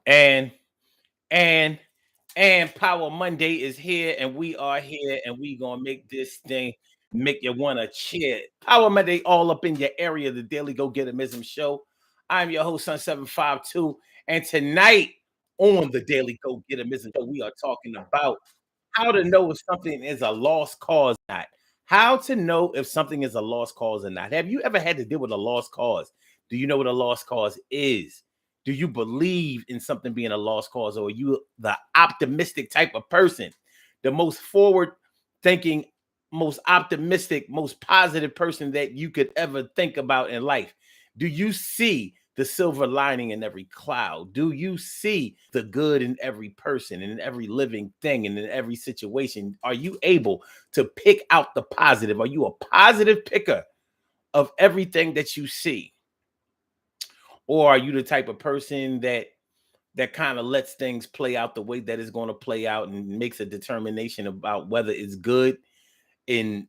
And and Power Monday is here, and we are here, and we gonna make this thing make you want to cheer. Power Monday all up in your area, the Daily Go Getimism Show. I'm your host, Sun752, and tonight on the Daily Go Getimism Show, we are talking about how to know if something is a lost cause or not. How to know if something is a lost cause or not. Have you ever had to deal with a lost cause? Do you know what a lost cause is? Do you believe in something being a lost cause, or are you the optimistic type of person, the most forward thinking, most optimistic, most positive person that you could ever think about in life? Do you see the silver lining in every cloud? Do you see the good in every person, in every living thing, and in every situation? Are you able to pick out the positive? Are you a positive picker of everything that you see? Or are you the type of person that kind of lets things play out the way that it's going to play out and makes a determination about whether it's good in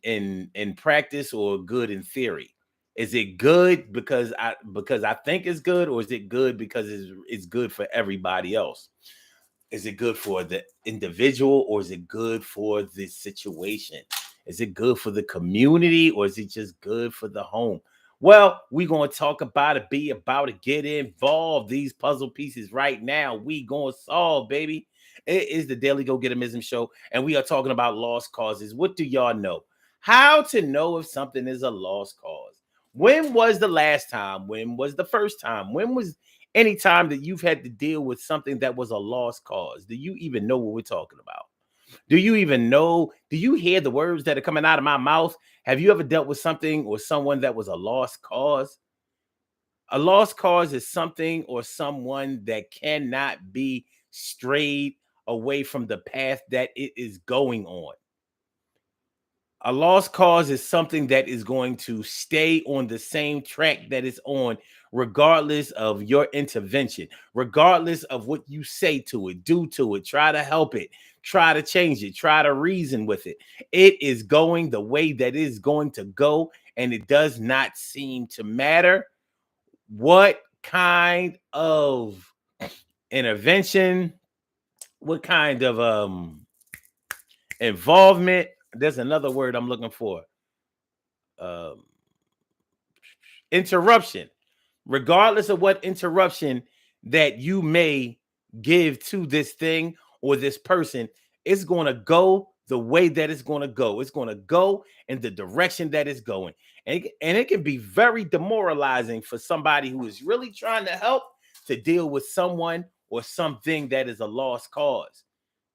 practice or good in theory? Is it good because I think it's good, or is it good because it's good for everybody else? Is it good for the individual, or is it good for the situation? Is it good for the community, or is it just good for the home? Well, we're going to talk about it, be about it, get involved. These puzzle pieces right now, we going to solve, baby. It is the Daily Go Getimism Show, and we are talking about lost causes. What do y'all know? How to know if something is a lost cause? When was the last time? When was the first time? When was any time that you've had to deal with something that was a lost cause? Do you even know what we're talking about? Do you even know? Do you hear the words that are coming out of my mouth? Have you ever dealt with something or someone that was a lost cause? A lost cause is something or someone that cannot be strayed away from the path that it is going on. A lost cause is something that is going to stay on the same track that it's on, regardless of your intervention, regardless of what you say to it, do to it, try to help it, try to change it, try to reason with it. It is going the way that it is going to go, and it does not seem to matter what kind of intervention, what kind of involvement. There's another word I'm looking for. Um, Interruption. Regardless of what interruption that you may give to this thing or this person, it's going to go the way that it's going to go. It's going to go in the direction that it's going. And it can be very demoralizing for somebody who is really trying to help to deal with someone or something that is a lost cause,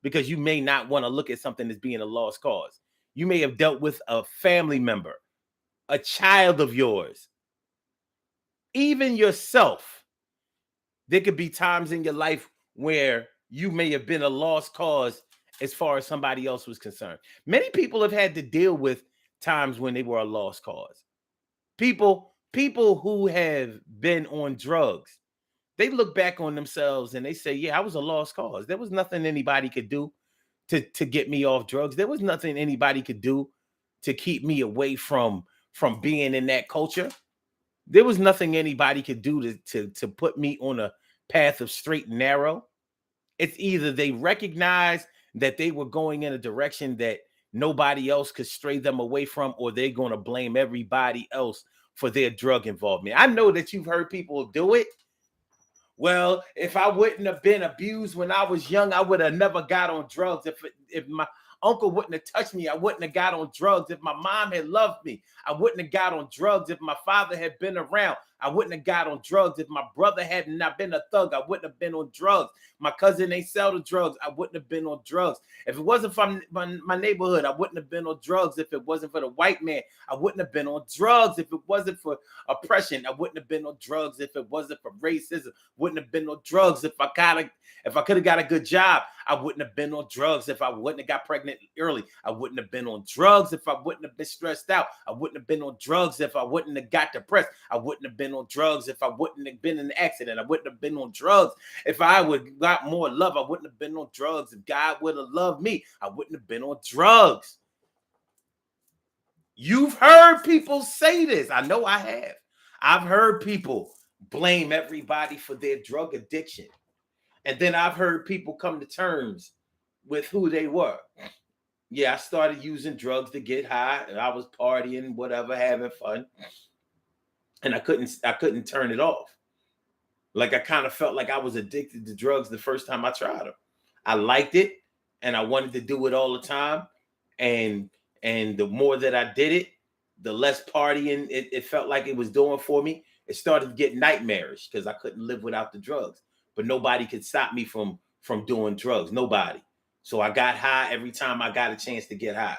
because you may not want to look at something as being a lost cause. You may have dealt with a family member, a child of yours, even yourself. There could be times in your life where you may have been a lost cause as far as somebody else was concerned. Many people have had to deal with times when they were a lost cause. People who have been on drugs, they look back on themselves and they say, yeah, I was a lost cause. There was nothing anybody could do to get me off drugs. There was nothing anybody could do to keep me away from being in that culture. There was nothing anybody could do to put me on a path of straight and narrow. It's either they recognized that they were going in a direction that nobody else could stray them away from, or they're going to blame everybody else for their drug involvement. I know that you've heard people do it. Well, if I wouldn't have been abused when I was young, I would have never got on drugs. If my uncle wouldn't have touched me, I wouldn't have got on drugs. If my mom had loved me, I wouldn't have got on drugs. If my father had been around, I wouldn't have got on drugs. If my brother had not been a thug, I wouldn't have been on drugs. My cousin, they sell the drugs, I wouldn't have been on drugs. If it wasn't from my neighborhood, I wouldn't have been on drugs. If it wasn't for the white man, I wouldn't have been on drugs. If it wasn't for oppression, I wouldn't have been on drugs. If it wasn't for racism, wouldn't have been on drugs. If I could have got a good job, I wouldn't have been on drugs. If I wouldn't have got pregnant early, I wouldn't have been on drugs. If I wouldn't have been stressed out, I wouldn't have been on drugs. If I wouldn't have got depressed, I wouldn't have been on drugs. If I wouldn't have been in an accident, I wouldn't have been on drugs. If I would got more love, I wouldn't have been on drugs. If God would have loved me, I wouldn't have been on drugs. You've heard people say this. I know I have. I've heard people blame everybody for their drug addiction. And then I've heard people come to terms with who they were. Yeah, I started using drugs to get high. I was partying, whatever, having fun, and I couldn't turn it off. Like I kind of felt like I was addicted to drugs the first time I tried them. I liked it, and I wanted to do it all the time. And the more that I did it, the less partying it felt like it was doing for me. It started to get nightmarish because I couldn't live without the drugs. But nobody could stop me from doing drugs. Nobody. So I got high every time I got a chance to get high.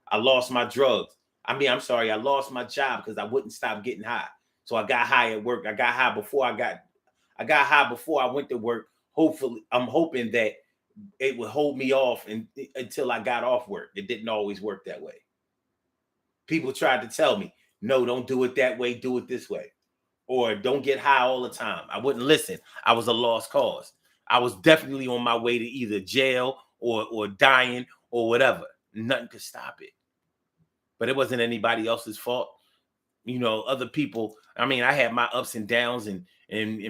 I lost my drugs. I'm sorry, I lost my job because I wouldn't stop getting high. So I got high at work. I got high before I went to work. Hopefully, I'm hoping that it would hold me off until I got off work. It didn't always work that way. People tried to tell me, no, don't do it that way, do it this way. Or don't get high all the time. I wouldn't listen. I was a lost cause. I was definitely on my way to either jail or dying or whatever. Nothing could stop it. But it wasn't anybody else's fault. Other people. I mean, I had my ups and downs and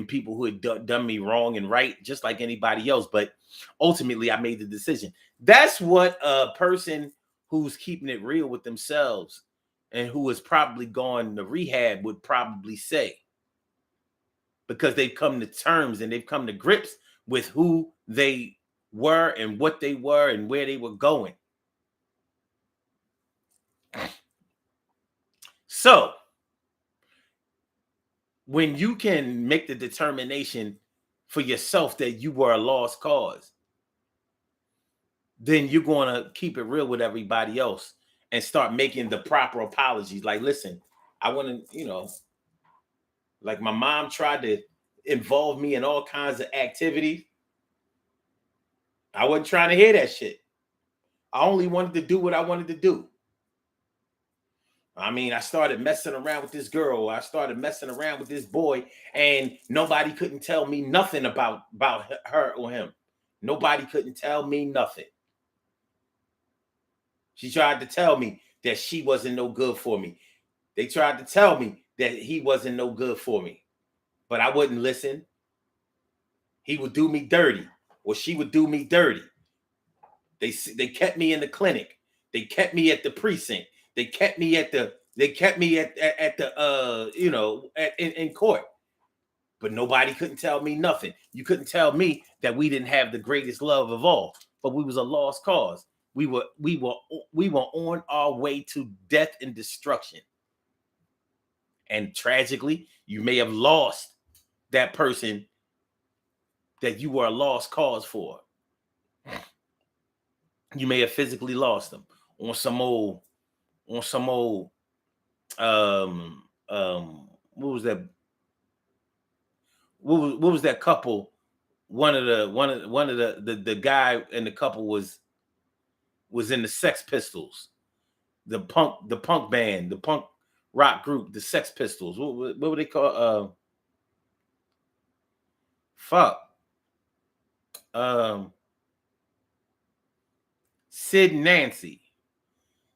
people who had done me wrong and right, just like anybody else. But ultimately, I made the decision. That's what a person who's keeping it real with themselves and who has probably gone to rehab would probably say, because they've come to terms and they've come to grips with who they were and what they were and where they were going. So when you can make the determination for yourself that you were a lost cause, then you're going to keep it real with everybody else and start making the proper apologies. Like, listen, I want to, like my mom tried to involve me in all kinds of activities. I wasn't trying to hear that shit. I only wanted to do what I wanted to do. I mean, I started messing around with this girl. I started messing around with this boy, and nobody couldn't tell me nothing about her or him. Nobody couldn't tell me nothing. She tried to tell me that she wasn't no good for me. They tried to tell me that he wasn't no good for me, but I wouldn't listen. He would do me dirty, or she would do me dirty. They kept me in the clinic. They kept me at the precinct. They kept me at the in court. But nobody couldn't tell me nothing. You couldn't tell me that we didn't have the greatest love of all, but we was a lost cause. We were on our way to death and destruction. And tragically, you may have lost that person that you were a lost cause for. You may have physically lost them on some old what was that? What was that couple? One of the guy in the couple was in the Sex Pistols, the punk band, the punk rock group, the Sex Pistols. What were they called? Fuck. Sid and Nancy.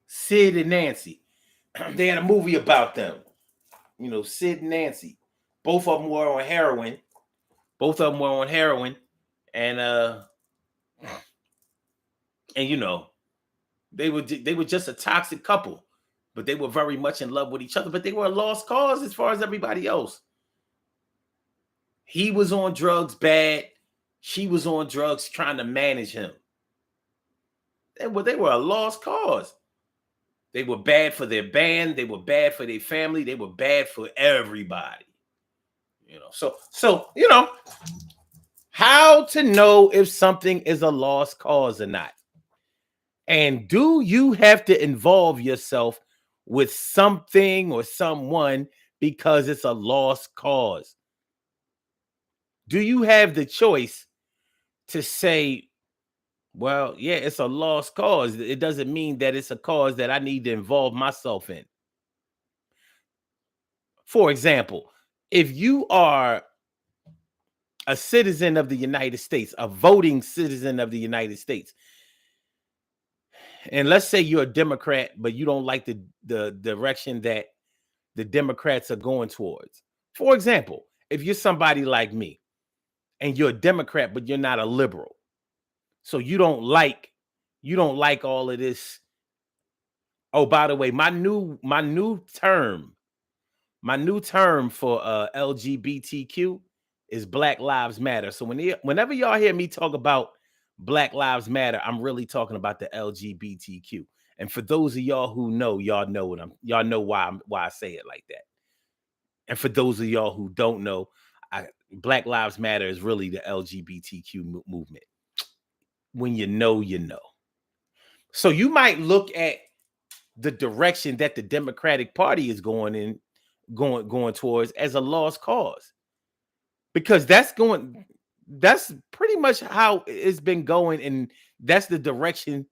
Sid and Nancy. They had a movie about them. Sid and Nancy. Both of them were on heroin. And they were just a toxic couple, but they were very much in love with each other. But they were a lost cause as far as everybody else. He was on drugs bad. She was on drugs trying to manage him. They were a lost cause. They were bad for their band. They were bad for their family. They were bad for everybody. So how to know if something is a lost cause or not. And do you have to involve yourself with something or someone because it's a lost cause? Do you have the choice to say, well, yeah, it's a lost cause. It doesn't mean that it's a cause that I need to involve myself in. For example, if you are a citizen of the United States, a voting citizen of the United States, and let's say you're a Democrat, but you don't like the direction that the Democrats are going towards. For example, if you're somebody like me, and you're a Democrat, but you're not a liberal. So you don't like all of this. Oh, by the way, my new term for LGBTQ is Black Lives Matter. So whenever y'all hear me talk about Black Lives Matter, I'm really talking about the LGBTQ. And for those of y'all who know, y'all know why I say it like that. And for those of y'all who don't know, Black Lives Matter is really the LGBTQ movement. When you know, you know. So you might look at the direction that the Democratic Party is going towards as a lost cause, because that's pretty much how it's been going, and that's the direction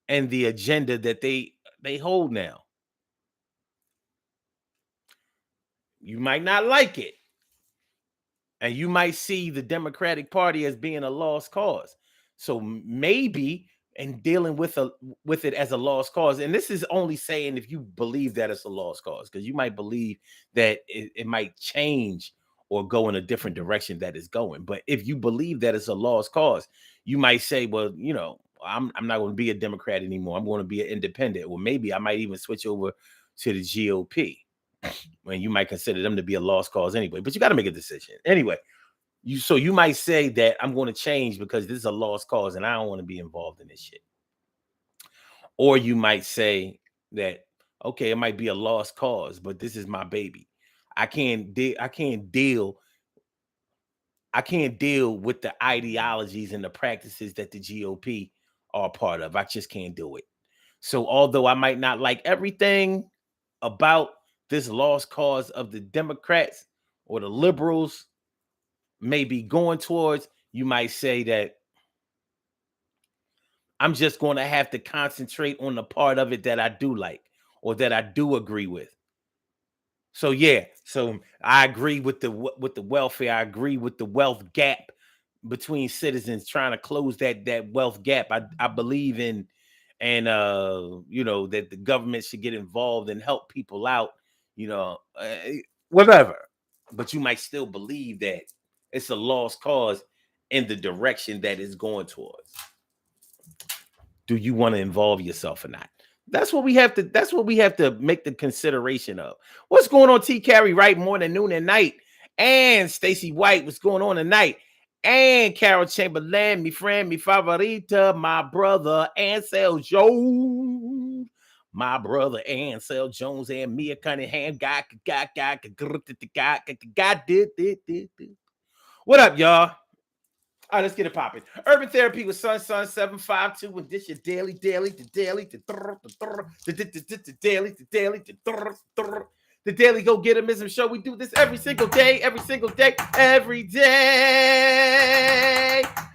and the agenda that they hold now. You might not like it, and you might see the Democratic Party as being a lost cause. So maybe in dealing with it as a lost cause, and this is only saying if you believe that it's a lost cause, because you might believe that it might change or go in a different direction that it's going. But if you believe that it's a lost cause, you might say, well, I'm not going to be a Democrat anymore. I'm going to be an independent, or maybe I might even switch over to the GOP. When you might consider them to be a lost cause anyway, but you got to make a decision anyway. You might say that I'm going to change because this is a lost cause and I don't want to be involved in this shit. Or you might say that, okay, it might be a lost cause, but this is my baby. I can't deal with the ideologies and the practices that the GOP are a part of. I just can't do it. So although I might not like everything about this lost cause of the Democrats or the liberals may be going towards, you might say that I'm just going to have to concentrate on the part of it that I do like or that I do agree with. So yeah, so I agree with the welfare. I agree with the wealth gap between citizens, trying to close that wealth gap. I believe in, and that the government should get involved and help people out, you know, uh, whatever. But you might still believe that it's a lost cause in the direction that it's going towards. Do you want to involve yourself or not? That's what we have to make the consideration of. What's going on, T Carrie, right? Morning, noon, and night. And Stacy White, what's going on tonight? And Carol Chamberlain, me friend, me favorita, my brother Ansel Jones. My brother Ansel Jones and Mia Cunningham. What up, y'all? All right, let's get it popping. Urban Therapy with Sun 752. And this your daily, the daily go getimism show. We do this every single day, every day, every day.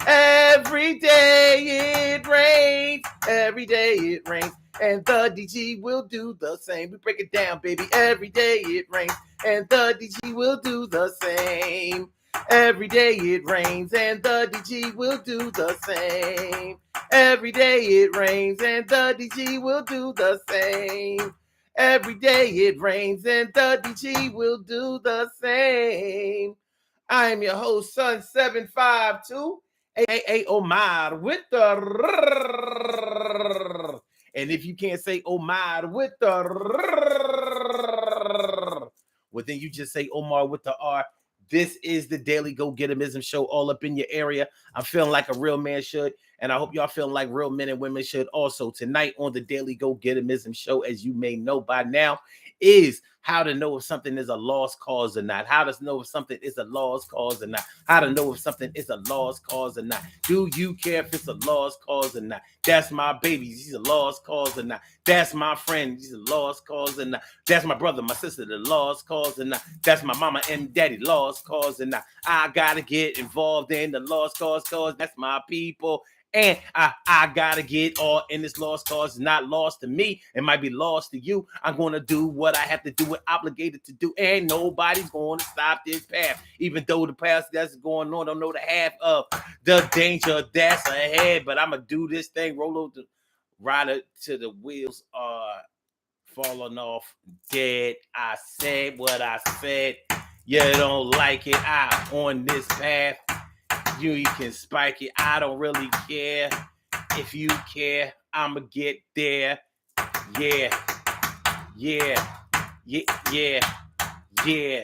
Every day it rains, every day it rains. And the DG will do the same. We break it down, baby. Every day it rains, and the DG will do the same. Every day it rains and the DG will do the same. Every day it rains and the DG will do the same. Every day it rains and the DG will do the same. I am your host, Sun 752, aka Omar with the. And if you can't say Omar with the, well, then you just say Omar with the R. This is the Daily Go Getimism show, all up in your area. I'm feeling like a real man should, and I hope y'all feeling like real men and women should also. Tonight on the Daily Go Getimism show, as you may know by now, is how to know if something is a lost cause or not. How to know if something is a lost cause or not. How to know if something is a lost cause or not. Do you care if it's a lost cause or not? That's my baby. He's a lost cause or not. That's my friend. He's a lost cause or not. That's my brother, my sister, the lost cause or not. That's my mama and daddy, lost cause or not. I gotta get involved in the lost cause that's my people. And I gotta get all in this lost cause. It's not lost to me. It might be lost to you. I'm gonna do what I have to do, what obligated to do. And nobody's gonna stop this path. Even though the path that's going on, don't know the half of the danger that's ahead. But I'm gonna do this thing, roll over the rider till the wheels are falling off dead. I said what I said. You don't like it, I on this path. You can spike it. I don't really care. If you care, I'ma get there. Yeah, yeah, yeah, yeah, yeah,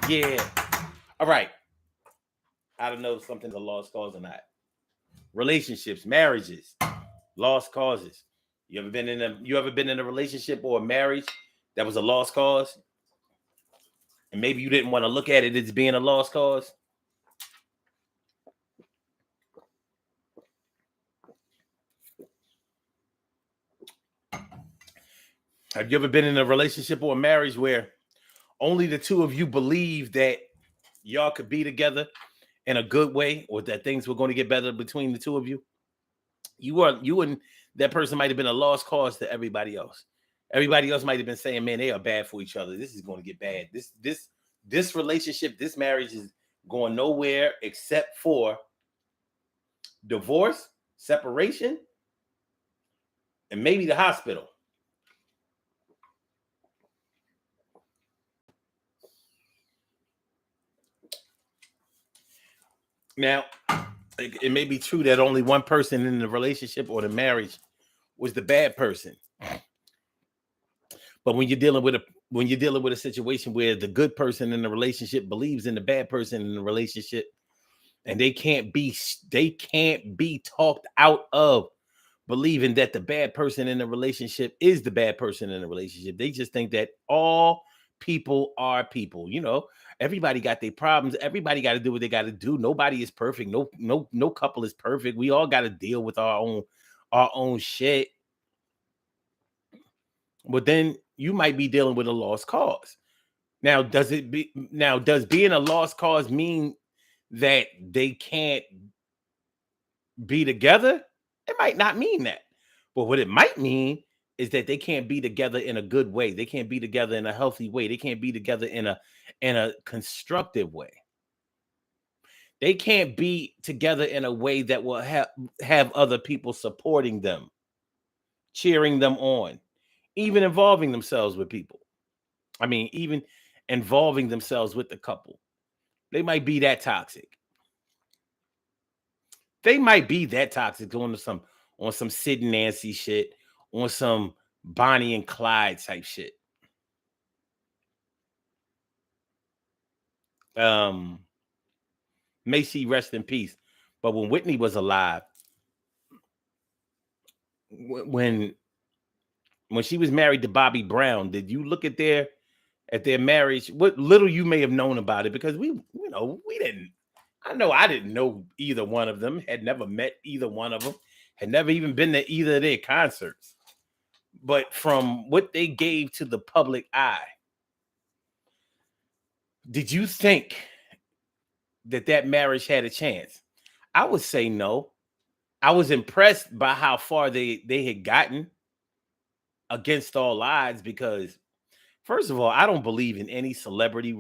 yeah. All right. I don't know if something's a lost cause or not. Relationships, marriages, lost causes. You ever been in a relationship or a marriage that was a lost cause? And maybe you didn't want to look at it as being a lost cause? Have you ever been in a relationship or a marriage where only the two of you believe that y'all could be together in a good way, or that things were going to get better between the two of you? You and that person might have been a lost cause to everybody else. Everybody else might have been saying, "Man, they are bad for each other. This is going to get bad. This relationship, this marriage is going nowhere except for divorce, separation, and maybe the hospital." Now, it may be true that only one person in the relationship or the marriage was the bad person. But when you're dealing with a situation where the good person in the relationship believes in the bad person in the relationship, and they can't be talked out of believing that the bad person in the relationship is the bad person in the relationship. They just think that all people are people. Everybody got their problems. Everybody got to do what they got to do. Nobody is perfect. No couple is perfect. We all got to deal with our own shit. But then you might be dealing with a lost cause. Now, does being a lost cause mean that they can't be together? It might not mean that. But what it might mean is that they can't be together in a good way. They can't be together in a healthy way. They can't be together in a constructive way. They can't be together in a way that will have other people supporting them, cheering them on, even involving themselves with people. I mean, even involving themselves with the couple. They might be that toxic. They might be that toxic on some Sid and Nancy shit, on some Bonnie and Clyde type shit. Um, may she rest in peace. But when Whitney was alive, when she was married to Bobby Brown, did you look at their marriage? What little you may have known about it, because we didn't. I know I didn't know either one of them. Had never met either one of them. Had never even been to either of their concerts. But from what they gave to the public eye, did you think that marriage had a chance? I would say no. I was impressed by how far they had gotten against all odds, because first of all, I don't believe in any celebrity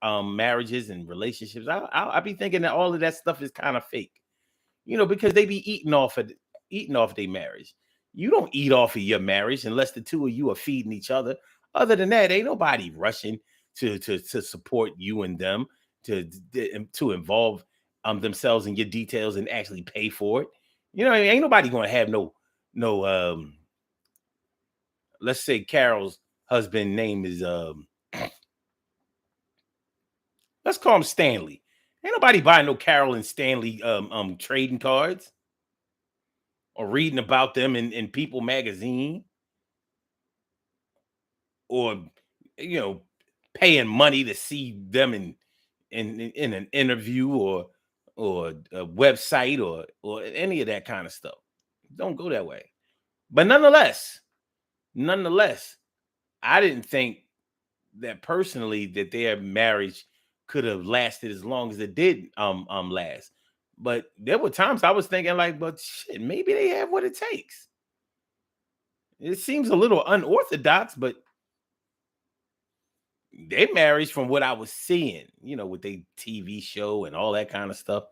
marriages and relationships. I be thinking that all of that stuff is kind of fake, because they be eating off their marriage. You don't eat off of your marriage unless the two of you are feeding each other. Other than that, ain't nobody rushing to support you and them, to involve themselves in your details and actually pay for it. Ain't nobody gonna have no let's say Carol's husband name is let's call him Stanley. Ain't nobody buying no Carol and Stanley trading cards or reading about them in People magazine, or you know paying money to see them in an interview, or a website, or any of that kind of stuff. Don't go that way. But nonetheless, I didn't think that personally that their marriage could have lasted as long as it did last. But there were times I was thinking, like, but shit, maybe they have what it takes. It seems a little unorthodox, but their marriage, from what I was seeing, with their TV show and all that kind of stuff,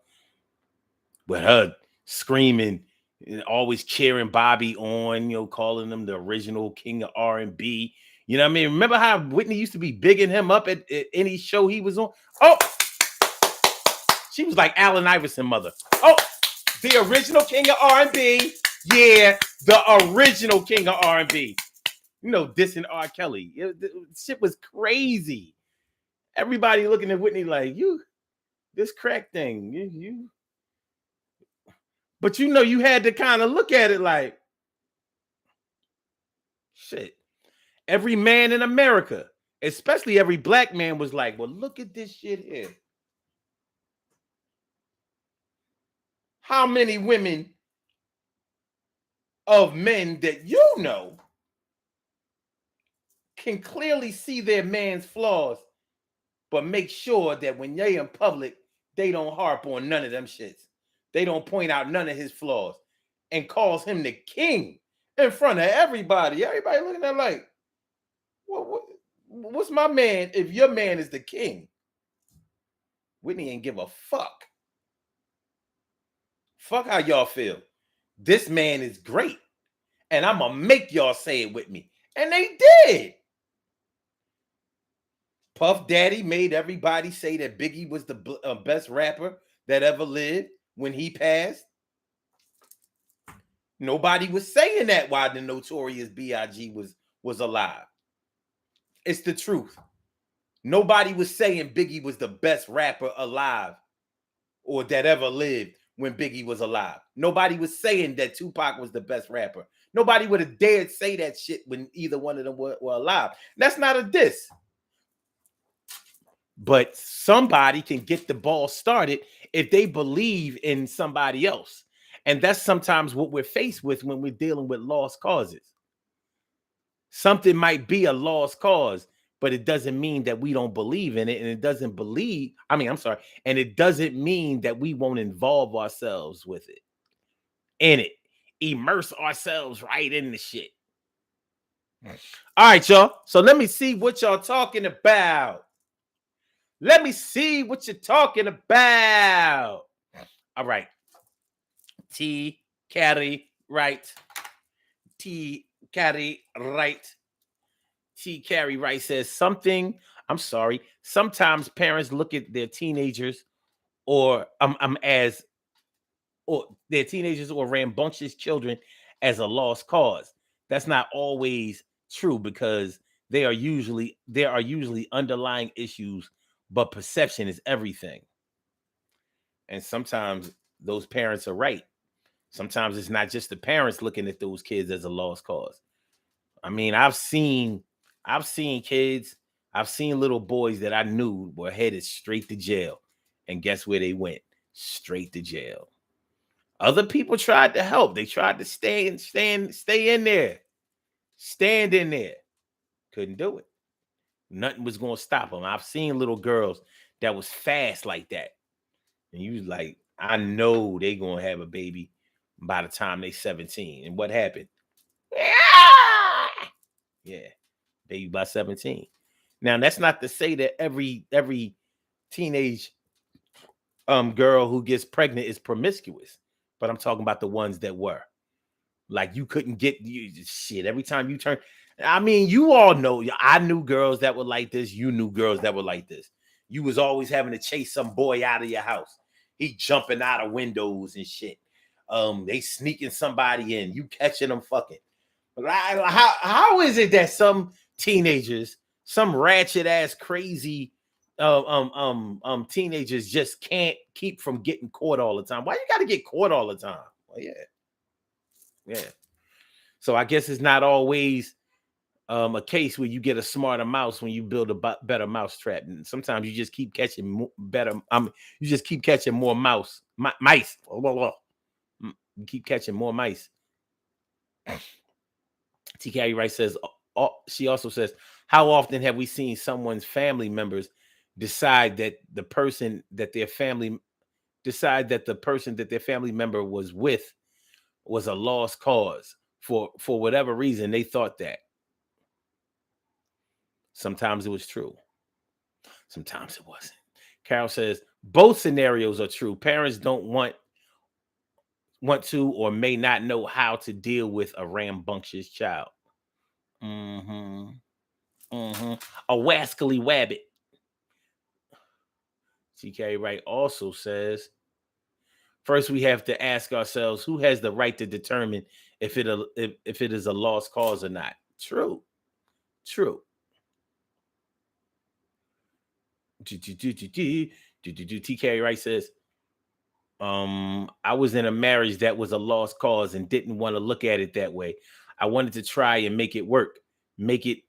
with her screaming and always cheering Bobby on, calling him the original king of R&B. You know what I mean? Remember how Whitney used to be bigging him up at any show he was on? Oh, she was like Allen Iverson mother. Oh, the original king of R&B. Yeah, the original king of R&B. You know, dissing R. Kelly. Shit was crazy. Everybody looking at Whitney like, you, this crack thing, you. But you know, you had to kind of look at it like, shit. Every man in America, especially every black man, was like, well, look at this shit here. How many women of men that you know can clearly see their man's flaws, but make sure that when they in public, they don't harp on none of them shits. They don't point out none of his flaws and calls him the king in front of everybody. Everybody looking at like, what's my man if your man is the king? Whitney ain't give a fuck. Fuck how y'all feel. This man is great. And I'm going to make y'all say it with me. And they did. Puff Daddy made everybody say that Biggie was the best rapper that ever lived when he passed. Nobody was saying that while the Notorious B.I.G. was alive. It's the truth. Nobody was saying Biggie was the best rapper alive or that ever lived when Biggie was alive. Nobody was saying that Tupac was the best rapper. Nobody would have dared say that shit when either one of them were alive. That's not a diss. But somebody can get the ball started if they believe in somebody else. And that's sometimes what we're faced with when we're dealing with lost causes. Something might be a lost cause, but it doesn't mean that we don't believe in it. And it doesn't and it doesn't mean that we won't involve ourselves with it, in it, immerse ourselves right in the shit. All right, y'all. So let me see what y'all talking about. Let me see what you're talking about. All right. T. Carry right. T. Carry right. T. Carry right says something. I'm sorry. Sometimes parents look at their teenagers or their teenagers or rambunctious children as a lost cause. That's not always true because there are usually underlying issues, but perception is everything. And sometimes those parents are right. Sometimes it's not just the parents looking at those kids as a lost cause. I mean, I've seen kids, I've seen little boys that I knew were headed straight to jail. And guess where they went? Straight to jail. Other people tried to help. They tried to stay in there. Stand in there. Couldn't do it. Nothing was going to stop them. I've seen little girls that was fast like that. And you was like, I know they going to have a baby by the time they 17. And what happened? Yeah, baby by 17. Now, that's not to say that every teenage girl who gets pregnant is promiscuous, but I'm talking about the ones that were. Like you couldn't get shit every time you turn. I mean, you all know. I knew girls that were like this. You knew girls that were like this. You was always having to chase some boy out of your house. He jumping out of windows and shit. They sneaking somebody in. You catching them fucking. How is it that some teenagers, some ratchet ass crazy teenagers just can't keep from getting caught all the time? Why you got to get caught all the time? Well, yeah. So I guess it's not always a case where you get a smarter mouse when you build a better mousetrap. And sometimes you just keep catching you just keep catching more mice. You keep catching more mice. TK Rice says, she also says, how often have we seen someone's family members decide that the person that their family member was with was a lost cause for whatever reason they thought that. Sometimes it was true. Sometimes it wasn't. Carol says, both scenarios are true. Parents don't want to or may not know how to deal with a rambunctious child. Mm-hmm. A wascally wabbit. TK Wright also says, first we have to ask ourselves who has the right to determine if it is a lost cause or not. True. True. TK Wright says, I was in a marriage that was a lost cause and didn't want to look at it that way. I wanted to try and make it work, make it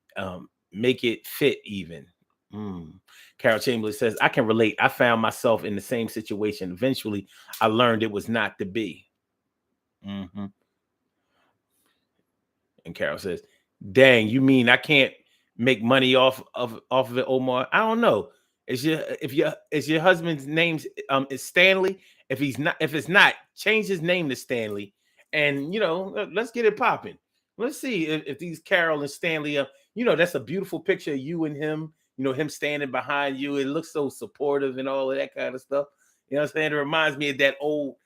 make it fit even. Mm. Carol Chamberlain says, I can relate. I found myself in the same situation. Eventually, I learned it was not to be. Mm-hmm. And Carol says, "Dang, you mean I can't make money off of it, Omar? I don't know. Is your husband's name is Stanley? If it's not, change his name to Stanley, and let's get it popping. Let's see if these Carol and Stanley that's a beautiful picture of you and him. Him standing behind you. It looks so supportive and all of that kind of stuff. You know what I'm saying? It reminds me of that old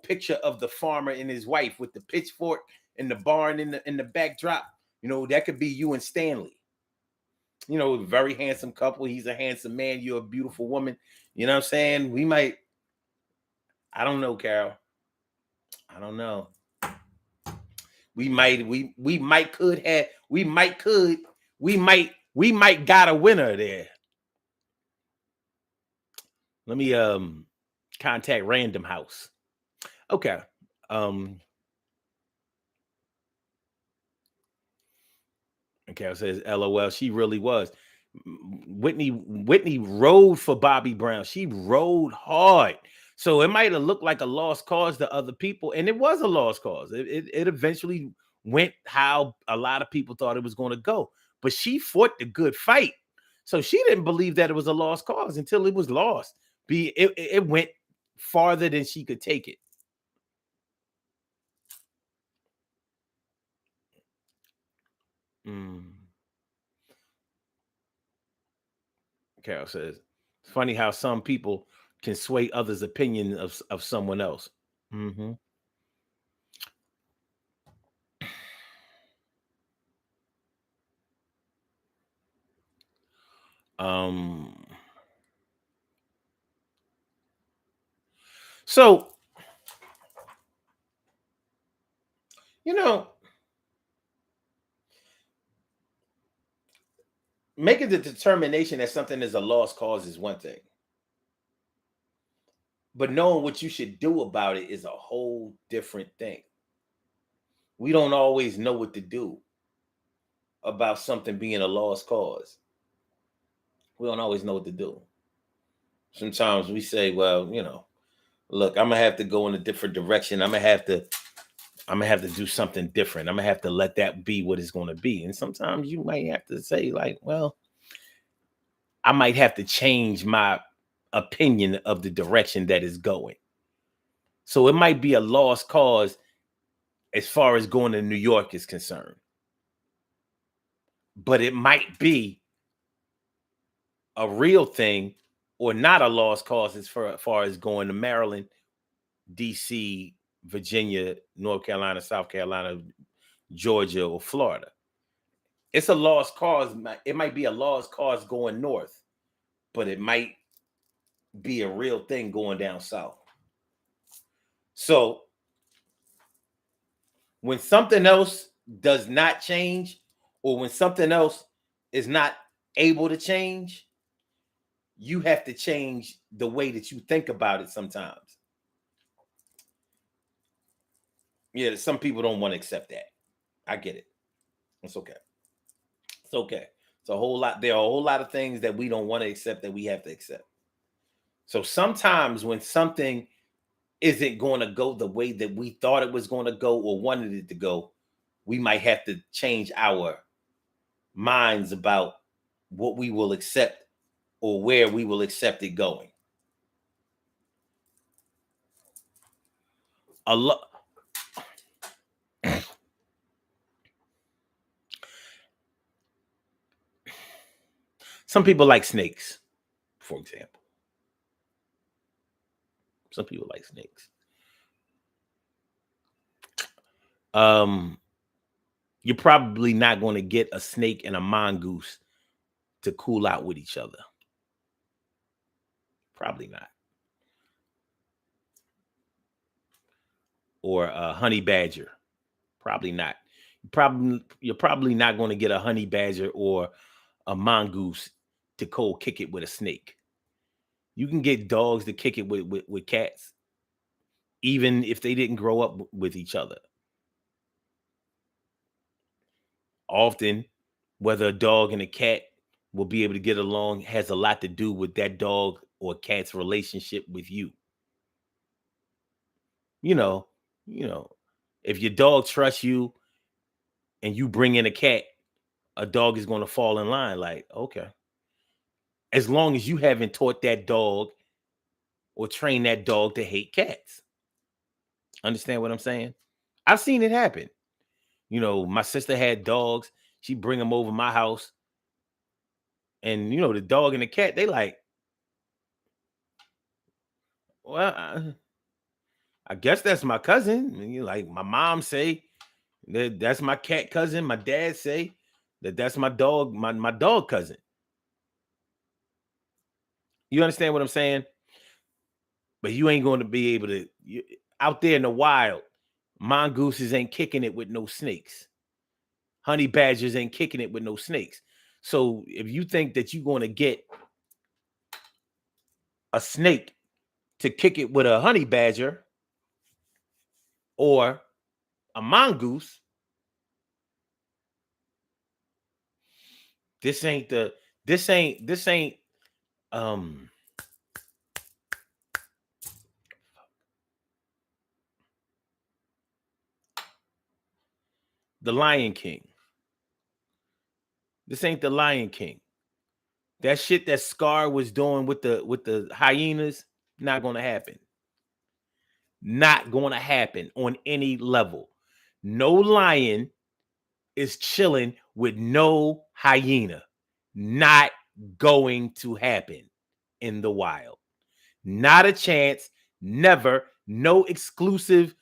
picture of the farmer and his wife with the pitchfork in the barn in the backdrop. That could be you and Stanley. Very handsome couple. He's a handsome man. You're a beautiful woman. You know what I'm saying? We might, I don't know, Carol. I don't know. We might got a winner there. Let me contact Random House. Okay. And Carol says, LOL, she really was. Whitney rode for Bobby Brown. She rode hard. So it might have looked like a lost cause to other people, and it was a lost cause. It eventually went how a lot of people thought it was going to go. But she fought the good fight. So she didn't believe that it was a lost cause until it was lost. It went farther than she could take it. Mm. Carol says, it's funny how some people can sway others' opinion of someone else. Hmm. Um, so you know, making the determination that something is a lost cause is one thing, but knowing what you should do about it is a whole different thing. We don't always know what to do about something being a lost cause. We don't always know what to do. Sometimes we say, well, look, I'm gonna have to go in a different direction. I'm gonna have to do something different. I'm gonna have to let that be what it's gonna be. And sometimes you might have to say, like, well, I might have to change my opinion of the direction that is going. So it might be a lost cause as far as going to New York is concerned, but it might be a real thing or not a lost cause as far as going to Maryland, DC, Virginia, North Carolina, South Carolina, Georgia, or Florida. It's a lost cause. It might be a lost cause going north, but it might be a real thing going down south. So when something else does not change, or when something else is not able to change, you have to change the way that you think about it sometimes. Yeah, some people don't want to accept that. I get it. It's okay. It's okay. It's a whole lot. There are a whole lot of things that we don't want to accept that we have to accept. So sometimes when something isn't going to go the way that we thought it was going to go or wanted it to go, we might have to change our minds about what we will accept or where we will accept it going. A lot. Some people like snakes, for example. Some people like snakes. Um, You're probably not going to get a snake and a mongoose to cool out with each other. Probably not. Or a honey badger. Probably not. You're probably not going to get a honey badger or a mongoose to cold kick it with a snake. You can get dogs to kick it with cats, even if they didn't grow up with each other. Often, whether a dog and a cat will be able to get along has a lot to do with that dog or cat's relationship with you. You know, you know, if your dog trusts you and you bring in a cat, a dog is going to fall in line. Like, okay, as long as you haven't taught that dog or trained that dog to hate cats. Understand what I'm saying? I've seen it happen. My sister had dogs. She bring them over my house, and the dog and the cat, they like, well, I guess that's my cousin. And like my mom say that's my cat cousin. My dad say that's my dog, my dog cousin. You understand what I'm saying? But you ain't going to be able to out there in the wild. Mongooses ain't kicking it with no snakes. Honey badgers ain't kicking it with no snakes. So if you think that you're going to get a snake to kick it with a honey badger or a mongoose, this ain't um the Lion King. This ain't the Lion King. That shit that Scar was doing with the hyenas, not gonna happen. Not gonna happen on any level. No lion is chilling with no hyena. Not going to happen in the wild. Not a chance. Never. No exclusive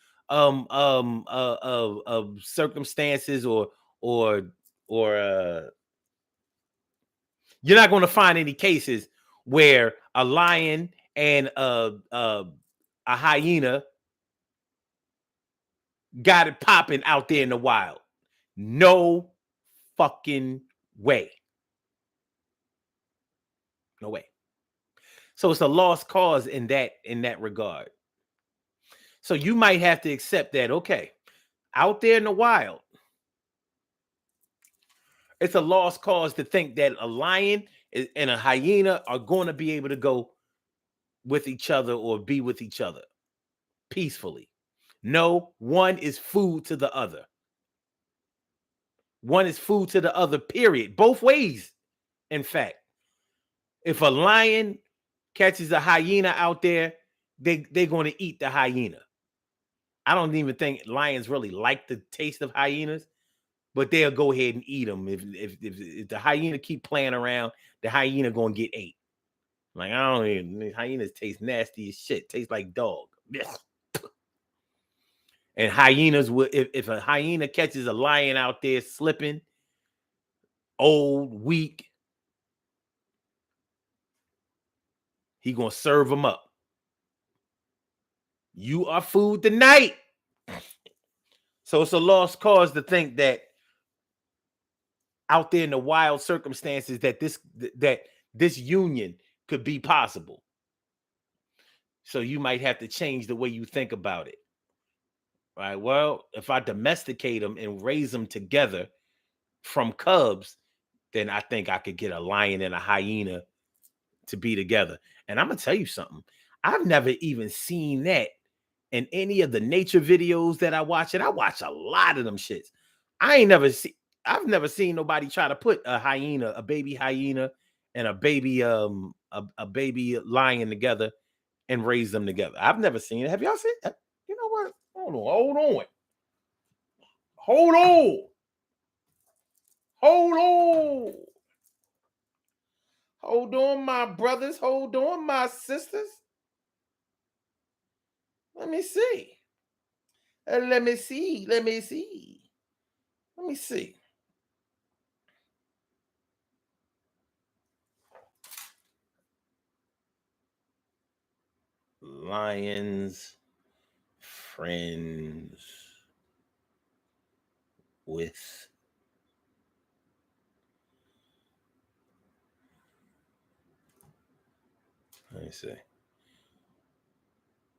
circumstances or or you're not going to find any cases where a lion and a hyena got it popping out there in the wild. No fucking way. No way. So it's a lost cause in that regard. So you might have to accept that, okay, out there in the wild, it's a lost cause to think that a lion and a hyena are going to be able to go with each other or be with each other peacefully. No, one is food to the other. One is food to the other, period. Both ways, in fact. If a lion catches a hyena out there, they're going to eat the hyena. I don't even think lions really like the taste of hyenas, but they'll go ahead and eat them. If the hyena keep playing around, the hyena going to get ate. Like, I don't even, hyenas taste nasty as shit. Taste like dog. And hyenas will, if a hyena catches a lion out there slipping, old, weak, he gonna serve them up. You are food tonight. So it's a lost cause to think that out there in the wild circumstances that this union could be possible. So you might have to change the way you think about it. Right. Well, if I domesticate them and raise them together from cubs, then I think I could get a lion and a hyena to be together. And I'm gonna tell you something. I've never even seen that in any of the nature videos that I watch, and I watch a lot of them shits. I've never seen nobody try to put a hyena, a baby hyena, and a baby a baby lion together and raise them together. I've never seen it. Have y'all seen it? You know what? Hold on. Hold on. Hold on, my brothers. Hold on, my sisters. Let me see. Let me see. Let me see. Lions friends with. Let me see.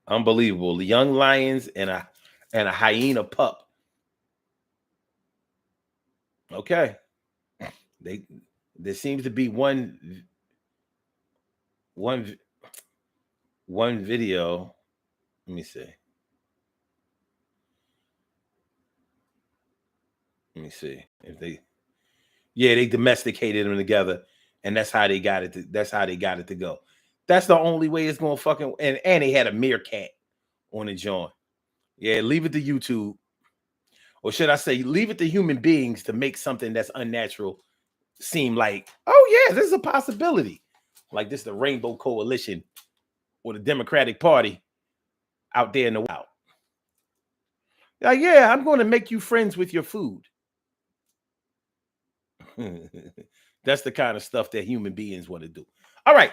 Unbelievable. The young lions and a hyena pup. Okay. They there seems to be one one video. Let me see. Let me see if they. Yeah, they domesticated them together, and that's how they got it. That's how they got it to go. That's the only way it's going to fucking. And they had a meerkat on the joint. Yeah, leave it to YouTube, or should I say, leave it to human beings to make something that's unnatural seem like, oh yeah, this is a possibility. Like this, the Rainbow Coalition or the Democratic Party out there in the wild. Like, yeah, I'm going to make you friends with your food. That's the kind of stuff that human beings want to do. All right.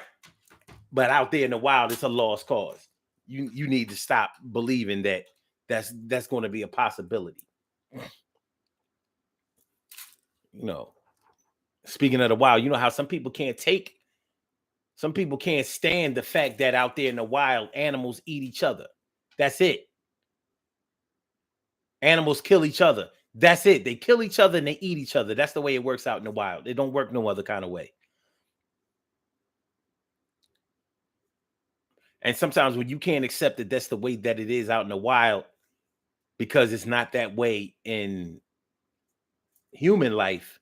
But out there in the wild, it's a lost cause. You need to stop believing that that's going to be a possibility. You know, speaking of the wild, you know how some people can't stand the fact that out there in the wild, animals eat each other. That's it. Animals kill each other. That's it. They kill each other and they eat each other. That's the way it works out in the wild. It don't work no other kind of way. And sometimes when you can't accept that that's the way that it is out in the wild, because it's not that way in human life,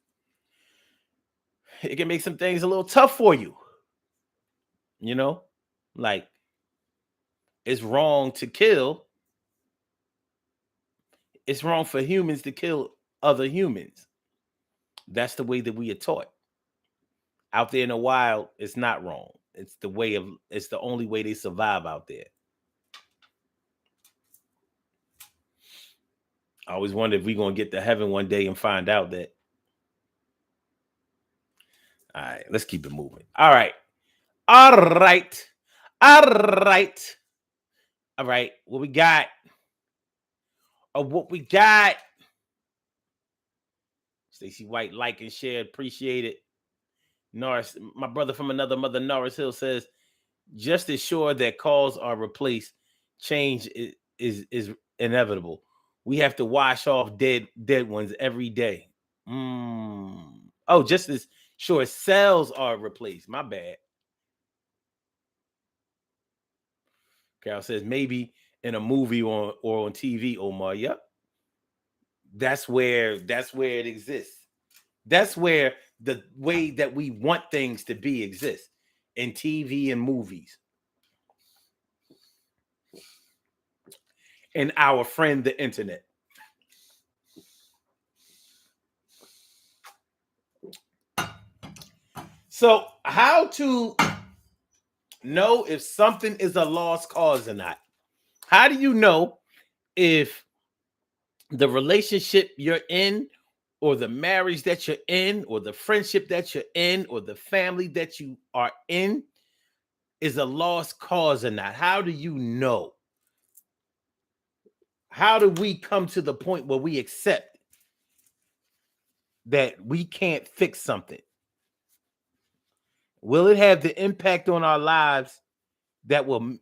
it can make some things a little tough for you. You know, like it's wrong to kill. It's wrong for humans to kill other humans. That's the way that we are taught. Out there in the wild, it's not wrong. It's the only way they survive out there. I always wonder if we're gonna get to heaven one day and find out that. All right, let's keep it moving. All right. All right. All right. All right. What we got? What we got? Stacey White, like and share, appreciate it. Norris, my brother from another mother, Norris Hill says, just as sure that calls are replaced, change is inevitable. We have to wash off dead ones every day. Oh, just as sure cells are replaced. My bad. Carol says maybe in a movie or on TV, Omar. Yep. That's where it exists. That's where the way that we want things to be exists in TV and movies. And our friend, the internet. So, how to know if something is a lost cause or not? How do you know if the relationship you're in, or the marriage that you're in, or the friendship that you're in, or the family that you are in is a lost cause or not? How do you know? How do we come to the point where we accept that we can't fix something? Will it have the impact on our lives that will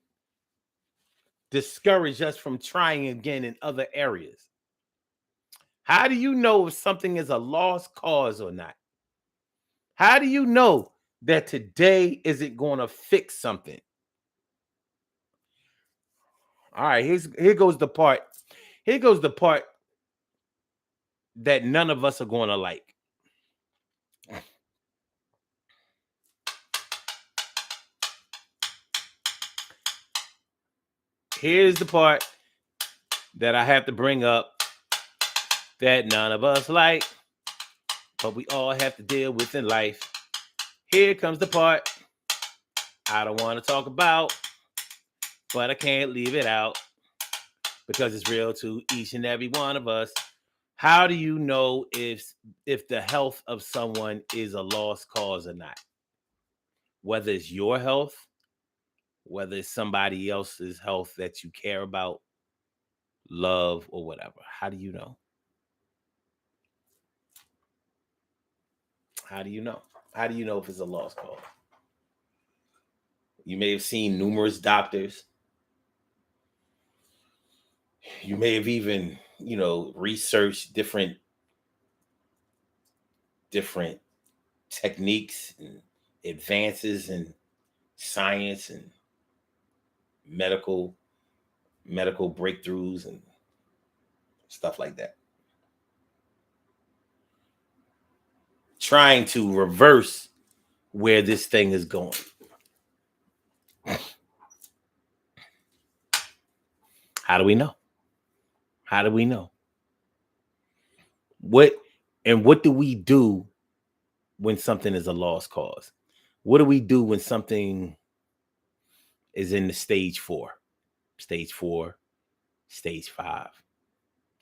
discourage us from trying again in other areas? How do you know if something is a lost cause or not? How do you know that today isn't going to fix something? All right, here goes the part. Here goes the part that none of us are going to like. Here's the part that I have to bring up that none of us like, but we all have to deal with in life. Here comes the part I don't want to talk about, but I can't leave it out because it's real to each and every one of us. How do you know if the health of someone is a lost cause or not? Whether it's your health, whether it's somebody else's health that you care about, love, or whatever. How do you know? How do you know? How do you know if it's a lost cause? You may have seen numerous doctors. You may have even, researched different techniques and advances in science and medical medical breakthroughs and stuff like that, trying to reverse where this thing is going. How do we know? How do we know? What do we do when something is a lost cause? What do we do when something is in the stage 4, stage 5?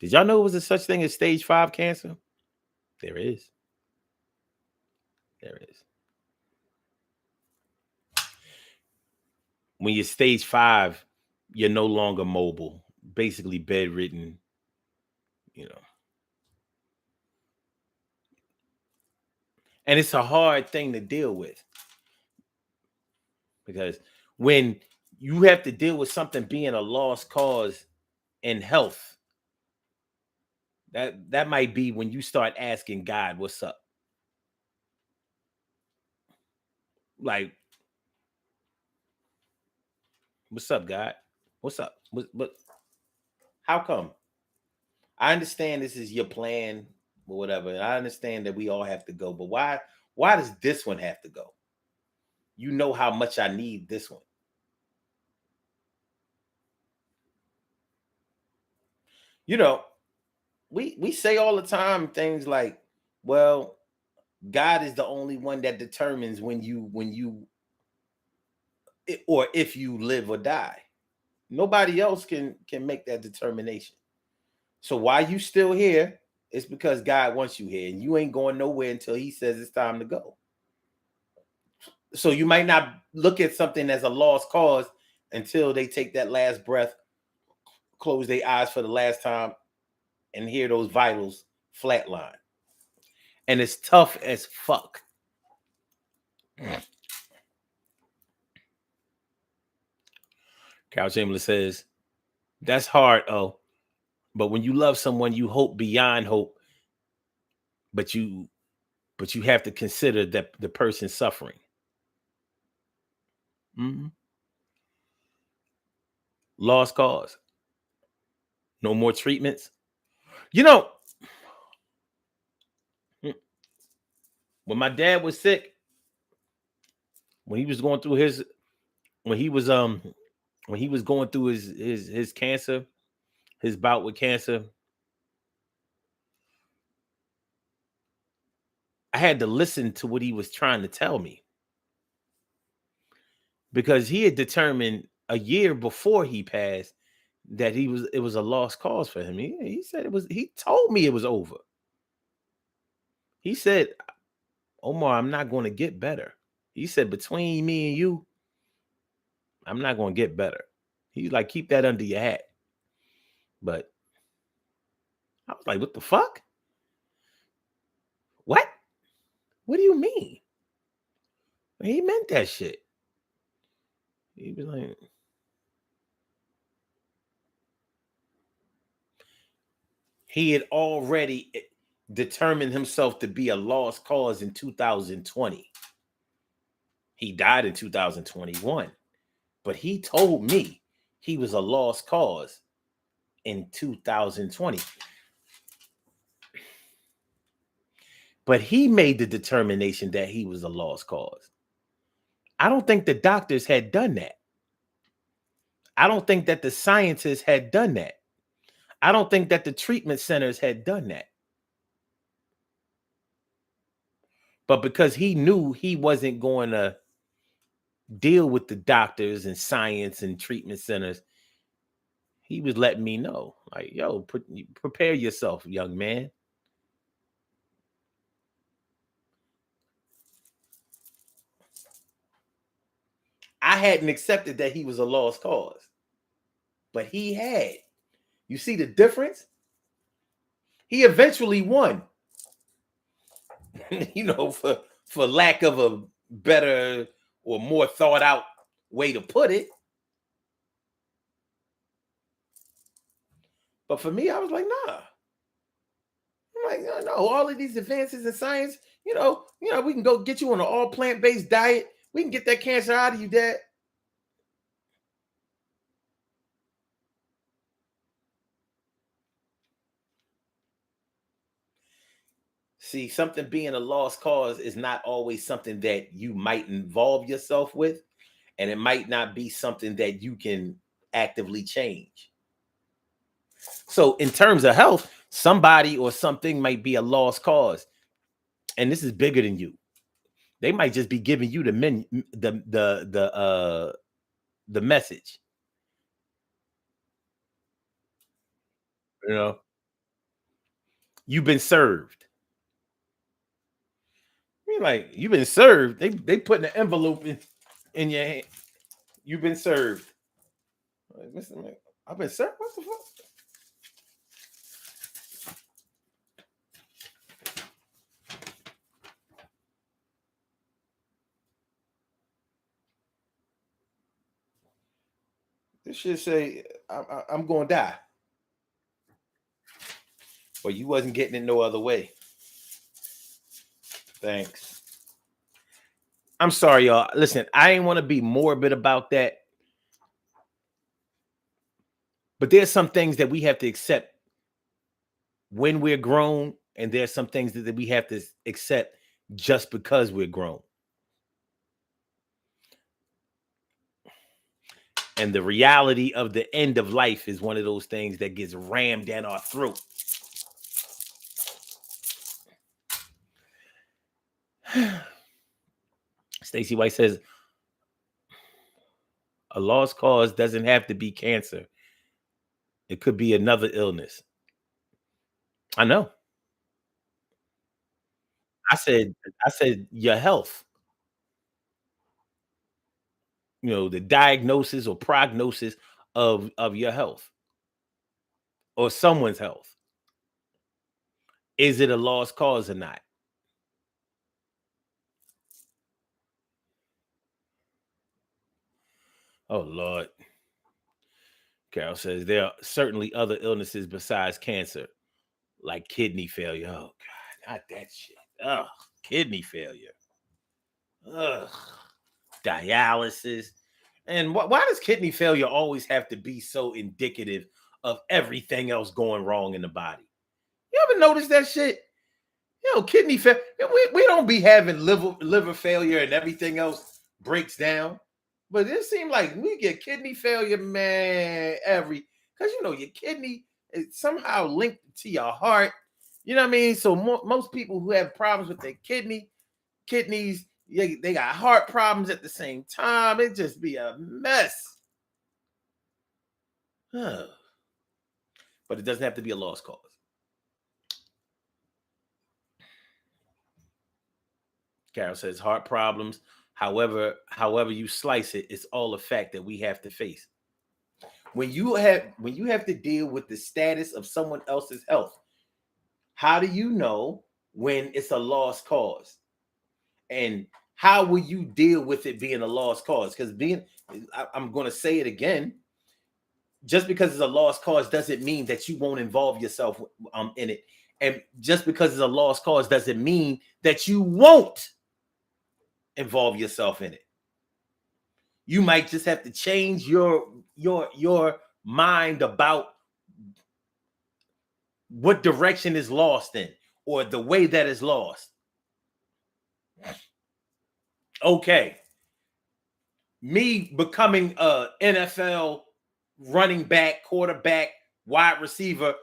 Did y'all know it was a such thing as stage 5 cancer? There is. There is. When you're stage 5, you're no longer mobile, basically bedridden, you know. And it's a hard thing to deal with because when you have to deal with something being a lost cause in health, that might be when you start asking God, what's up? Like, what's up, God? What's up? What how come? I understand this is your plan or whatever. And I understand that we all have to go, but why does this one have to go? You know how much I need this one. You know, we say all the time things like, well, God is the only one that determines when you or if you live or die. Nobody else can make that determination. So why you still here? It's because God wants you here, and you ain't going nowhere until He says it's time to go. So you might not look at something as a lost cause until they take that last breath, close their eyes for the last time, and hear those vitals flatline. And it's tough as fuck. Carol Chamberlain says, that's hard, oh. But when you love someone, you hope beyond hope, but you have to consider that the person suffering. Mhm. Lost cause. No more treatments. You know, mm, when my dad was sick, when he was going through his when he was um when he was going through his cancer, his bout with cancer, I had to listen to what he was trying to tell me because he had determined a year before he passed that it was a lost cause for him. He said he told me it was over. He said, Omar, I'm not going to get better. He said, between me and you, I'm not going to get better. He's like, keep that under your hat. But I was like, what the fuck? What? What do you mean? He meant that shit. He was like, he had already determined himself to be a lost cause in 2020. He died in 2021, but he told me he was a lost cause in 2020. But he made the determination that he was a lost cause. I don't think the doctors had done that. I don't think that the scientists had done that. I don't think that the treatment centers had done that. But because he knew he wasn't going to deal with the doctors and science and treatment centers, he was letting me know, like, yo, prepare yourself, young man. I hadn't accepted that he was a lost cause, but he had. You see the difference? He eventually won, for lack of a better or more thought out way to put it. But for me, I was like, nah. I'm like, no, no, all of these advances in science, we can go get you on an all plant-based diet. We can get that cancer out of you, Dad. See, something being a lost cause is not always something that you might involve yourself with, and it might not be something that you can actively change. So, in terms of health, somebody or something might be a lost cause, and this is bigger than you. They might just be giving you the menu, the message. You know, you've been served. You're like, you've been served. They putting an envelope in your hand. You've been served. Like, listen, man, I've been served. What the fuck? This shit say I'm going to die. Well, you wasn't getting it no other way. Thanks. I'm sorry, y'all. Listen, I ain't want to be morbid about that, but there's some things that we have to accept when we're grown, and there's some things that we have to accept just because we're grown. And the reality of the end of life is one of those things that gets rammed down our throat. Stacey White says, a lost cause doesn't have to be cancer. It could be another illness. I know. I said your health, the diagnosis or prognosis of your health or someone's health. Is it a lost cause or not? Oh Lord. Carol says there are certainly other illnesses besides cancer, like kidney failure. Oh God, not that shit. Oh, kidney failure. Ugh. Dialysis. And why does kidney failure always have to be so indicative of everything else going wrong in the body? You ever notice that shit? Kidney failure. We don't be having liver failure and everything else breaks down. But it seems like we get kidney failure, man, because your kidney is somehow linked to your heart. You know what I mean? So most people who have problems with their kidneys, they got heart problems at the same time. It just be a mess. But it doesn't have to be a lost cause. Carol says heart problems. However you slice it, it's all a fact that we have to face. When you have to deal with the status of someone else's health, how do you know when it's a lost cause? And how will you deal with it being a lost cause? Because I'm going to say it again, just because it's a lost cause doesn't mean that you won't involve yourself in it. And just because it's a lost cause doesn't mean that you won't involve yourself in it. You might just have to change your mind about what direction is lost in or the way that is lost. Okay. Me becoming a NFL running back, quarterback, wide receiver,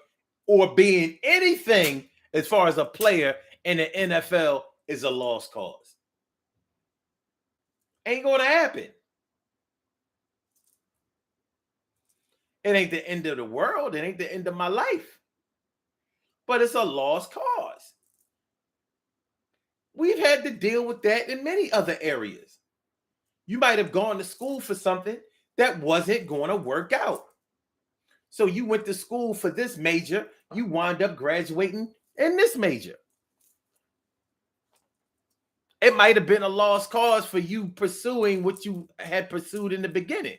or being anything as far as a player in the NFL is a lost cause. Ain't going to happen. It ain't the end of the world. It ain't the end of my life. But it's a lost cause. We've had to deal with that in many other areas. You might have gone to school for something that wasn't going to work out. So you went to school for this major, you wind up graduating in this major. It might have been a lost cause for you pursuing what you had pursued in the beginning.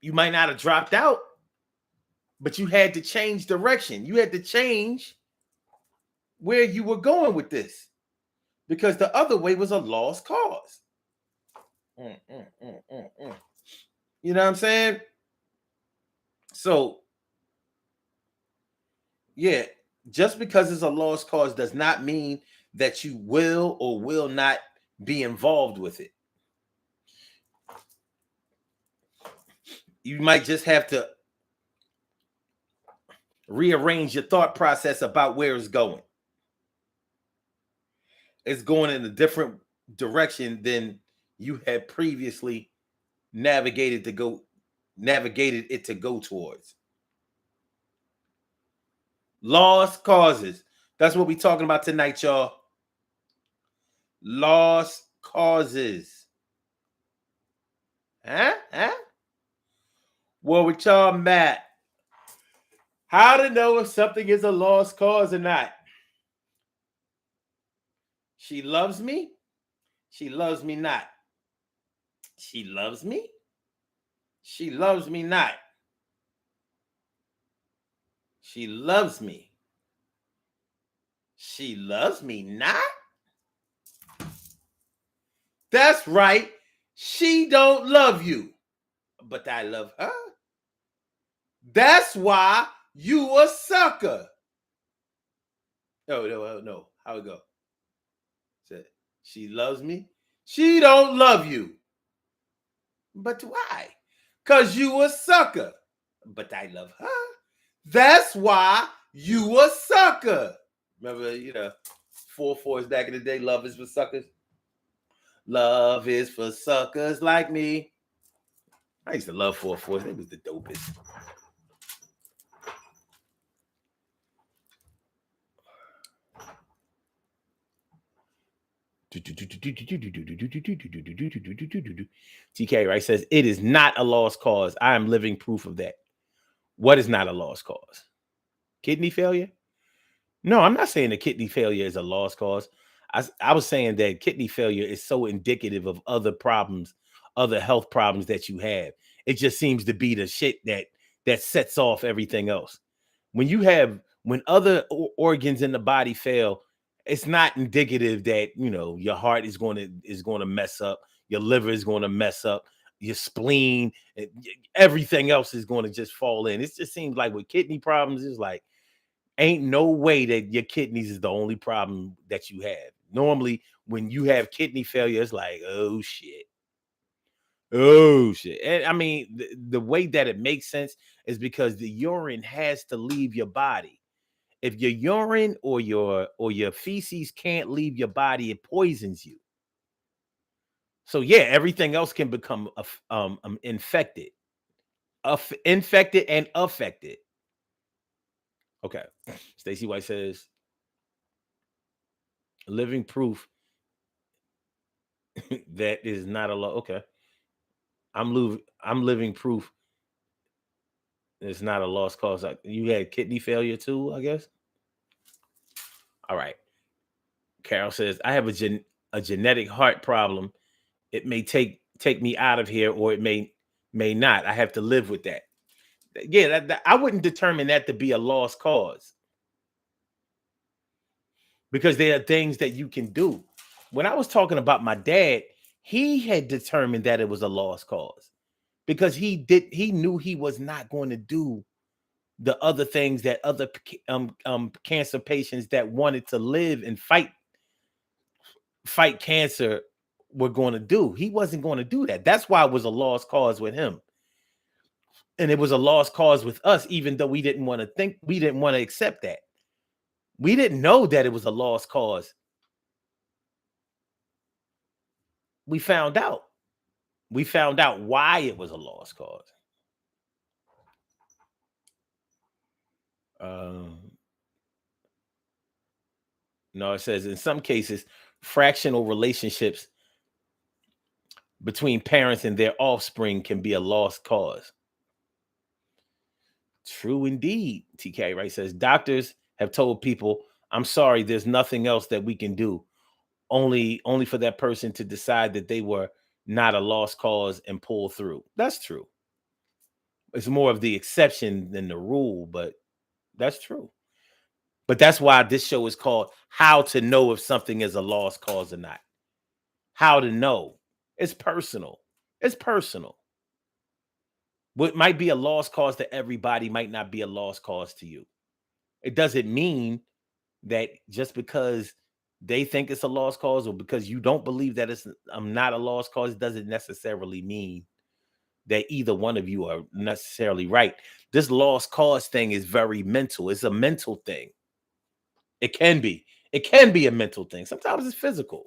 You might not have dropped out, but you had to change direction. You had to change where you were going with this because the other way was a lost cause. You know what I'm saying? So, yeah, just because it's a lost cause does not mean that you will or will not be involved with it. You might just have to rearrange your thought process about where it's going. It's going in a different direction than you had previously navigated it to go towards. Lost causes. That's what we're talking about tonight, y'all. Lost causes. Huh? What we talking about? How to know if something is a lost cause or not. She loves me. She loves me not. She loves me. She loves me not. She loves me. She loves me not. That's right. She don't love you, but I love her. That's why you a sucker. No. How it go? She loves me. She don't love you. But why? Because you a sucker. But I love her. That's why you a sucker. Remember, 4/4s back in the day, love is for suckers. Love is for suckers like me. I used to love 4/4s. They was the dopest. TK right says it is not a lost cause. I am living proof of that. What is not a lost cause? Kidney failure? No, I'm not saying that kidney failure is a lost cause. I was saying that kidney failure is so indicative of other problems, other health problems that you have. It just seems to be the shit that sets off everything else. When other organs in the body fail, it's not indicative that your heart is going to mess up, your liver is going to mess up, your spleen, everything else is going to just fall in. It just seems like with kidney problems, it's like ain't no way that your kidneys is the only problem that you have. Normally, when you have kidney failure, it's like, oh shit. Oh shit. And I mean, the way that it makes sense is because the urine has to leave your body. If your urine or your feces can't leave your body, it poisons you. So yeah, everything else can become infected. Infected and affected. Okay. Stacey White says living proof that is not a law. Okay. I'm living proof it's not a lost cause. You had kidney failure too, I guess. All right. Carol says I have a genetic heart problem. It may take me out of here, or it may not. I have to live with that. Yeah, I wouldn't determine that to be a lost cause because there are things that you can do. When I was talking about my dad, he had determined that it was a lost cause because he knew he was not going to do the other things that other cancer patients that wanted to live and fight cancer were going to do. He wasn't going to do that. That's why it was a lost cause with him. And it was a lost cause with us, even though we didn't want to accept that. We didn't know that it was a lost cause. We found out. We found out why it was a lost cause. No, it says in some cases, fractional relationships between parents and their offspring can be a lost cause. True indeed, TK, right? Says doctors have told people, I'm sorry, there's nothing else that we can do. Only for that person to decide that they were not a lost cause and pull through. That's true. It's more of the exception than the rule, but that's true. But that's why this show is called How to Know If Something is a Lost Cause or Not. How to know. It's personal. It's personal. What might be a lost cause to everybody might not be a lost cause to you. It doesn't mean that just because they think it's a lost cause or because you don't believe that it's not a lost cause, doesn't necessarily mean that either one of you are necessarily right. This lost cause thing is very mental. It's a mental thing. It can be. It can be a mental thing. Sometimes it's physical.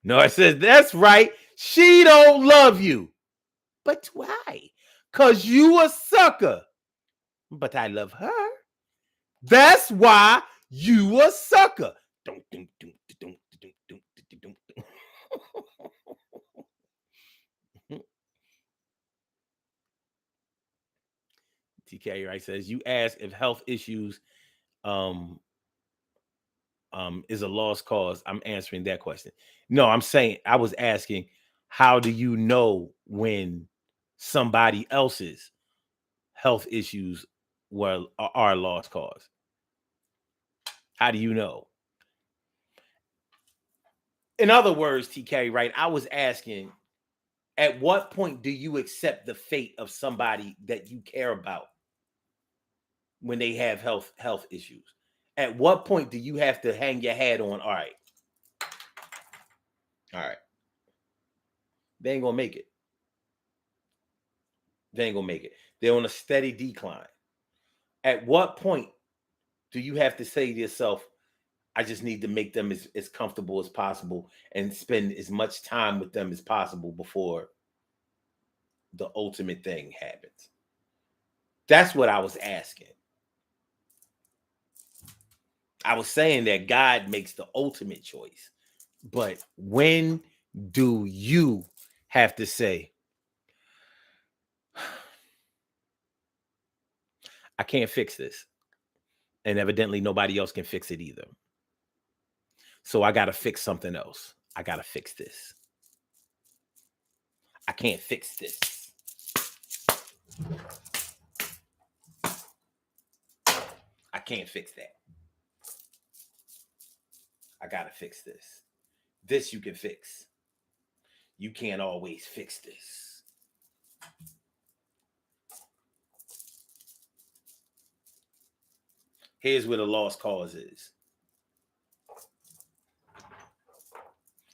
No, it says that's right. She don't love you. But why? Because you a sucker. But I love her. That's why you a sucker. TK right says you ask if health issues um is a lost cause. I'm answering that question. No, I'm saying I was asking how do you know when somebody else's health issues are a lost cause? How do you know? In other words, TK, right? I was asking at what point do you accept the fate of somebody that you care about when they have health issues? At what point do you have to hang your hat on? All right, they ain't gonna make it. They ain't gonna make it. They're on a steady decline. At what point do you have to say to yourself, I just need to make them as comfortable as possible and spend as much time with them as possible before the ultimate thing happens? That's what I was asking. I was saying that God makes the ultimate choice. But when do you have to say, I can't fix this? And evidently nobody else can fix it either. So I got to fix something else. I got to fix this. I can't fix this. I can't fix that. I got to fix this. This you can fix. You can't always fix this. Here's where the lost cause is.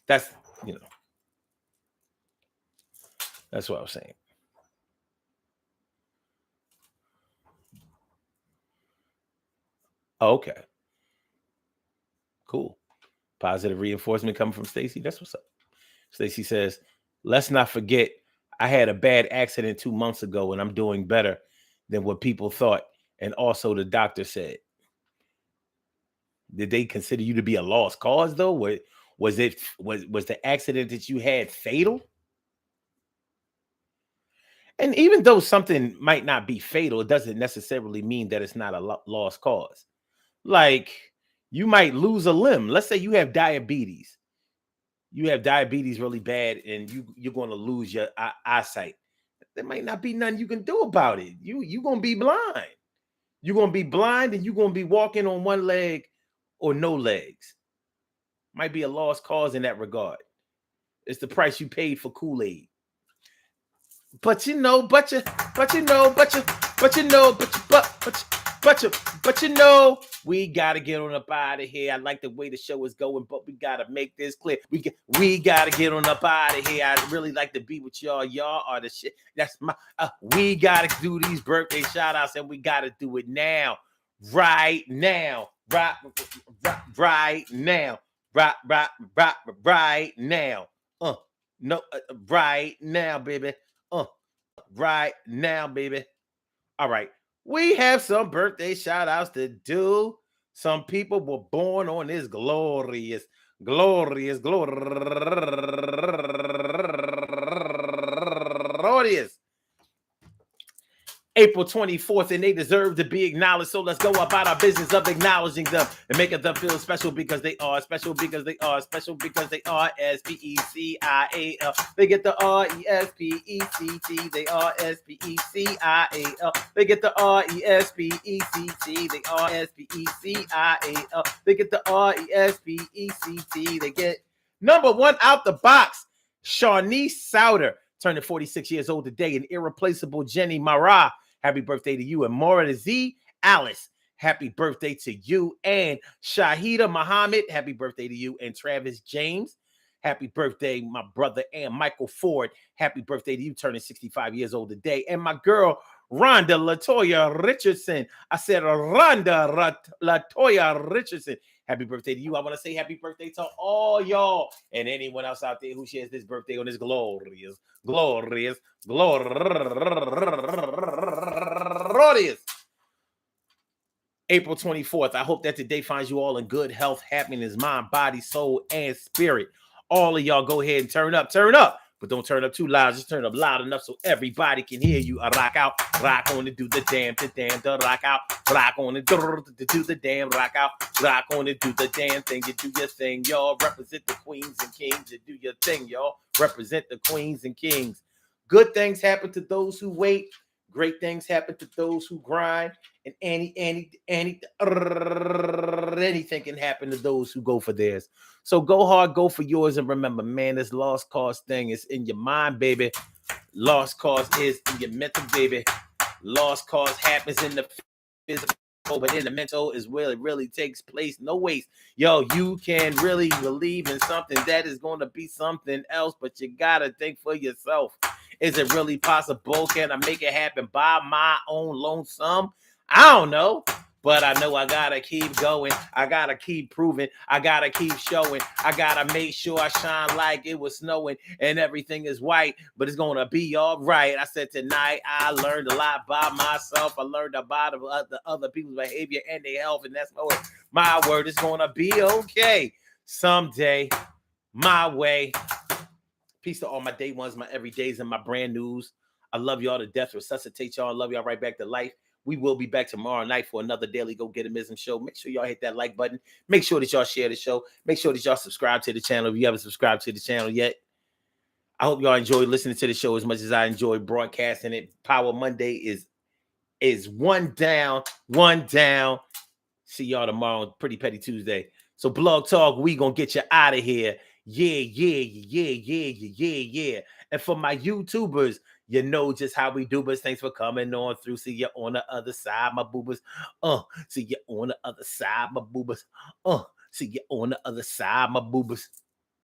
That's, that's what I was saying. Oh, okay. Cool. Positive reinforcement coming from Stacy. That's what's up. Stacy says, let's not forget, I had a bad accident 2 months ago and I'm doing better than what people thought. And also the doctor said, did they consider you to be a lost cause though? Was the accident that you had fatal? And even though something might not be fatal, it doesn't necessarily mean that it's not a lost cause. Like you might lose a limb. Let's say you have diabetes. You have diabetes really bad and you're going to lose your eyesight. There might not be nothing you can do about it. You're going to be blind. You're going to be blind and you're going to be walking on one leg or no legs. Might be a lost cause in that regard. It's the price you paid for Kool-Aid. But you know, but you know, we gotta get on up out of here. I like the way the show is going, but we gotta make this clear. We gotta get on up out of here. I really like to be with y'all. Y'all are the shit. That's my. We gotta do these birthday shout outs, and we gotta do it now, right now, right now, right now. Uh, no, right now, baby. Right now, baby. All right. We have some birthday shout outs to do. Some people were born on this glorious, glorious April 24th, and they deserve to be acknowledged. So let's go about our business of acknowledging them and making them feel special because they are special because they are special because they are SPECIAL. They get the RESPECT. They are SPECIAL. They get the RESPECT. They are SPECIAL. They get the RESPECT. They get number one out the box. Shawnee Souter turning 46 years old today. An irreplaceable Jenny Mara. Happy birthday to you. And Maura Z. Alice, happy birthday to you. And Shahida Muhammad, happy birthday to you. And Travis James, happy birthday, my brother. And Michael Ford, happy birthday to you, turning 65 years old today. And my girl, Rhonda Latoya Richardson. I said Rhonda Latoya Richardson. Happy birthday to you. I want to say happy birthday to all y'all and anyone else out there who shares this birthday on this glorious April 24th. I hope that today finds you all in good health, happiness, mind, body, soul, and spirit. All of y'all go ahead and turn up. But don't turn up too loud. Just turn up loud enough so everybody can hear you. I rock out, rock on and do the damn, the rock out, rock on and do the damn, rock out, rock on and do the damn thing. You do your thing, y'all. Represent the queens and kings. You do your thing, y'all. Represent the queens and kings. Good things happen to those who wait. Great things happen to those who grind. And anything can happen to those who go for theirs. So go hard, go for yours, and remember, man, this lost cause thing is in your mind, baby. Lost cause is in your mental, baby. Lost cause happens in the physical, but in the mental is where it really takes place. No waste. Yo, you can really believe in something that is going to be something else, but you got to think for yourself. Is it really possible? Can I make it happen by my own lonesome? I don't know. But I know I gotta keep going. I gotta keep proving. I gotta keep showing. I gotta make sure I shine like it was snowing and everything is white, but it's gonna be all right. I said tonight I learned a lot by myself. I learned about the other people's behavior and their health, and that's my word is gonna be okay someday. My way. Peace to all my day ones, my everydays, and my brand news. I love y'all to death. Resuscitate y'all. I love y'all right back to life. We will be back tomorrow night for another Daily Go Get It show. Make sure y'all hit that like button. Make sure that y'all share the show. Make sure that y'all subscribe to the channel if you haven't subscribed to the channel yet. I hope y'all enjoy listening to the show as much as I enjoy broadcasting it. Power Monday is one down, one down. See y'all tomorrow, Pretty Petty Tuesday. So Blog Talk, we gonna get you out of here. Yeah. And for my YouTubers, you know just how we do, but thanks for coming on through. See you on the other side, my boobas. See you on the other side, my boobas. See you on the other side, my boobas.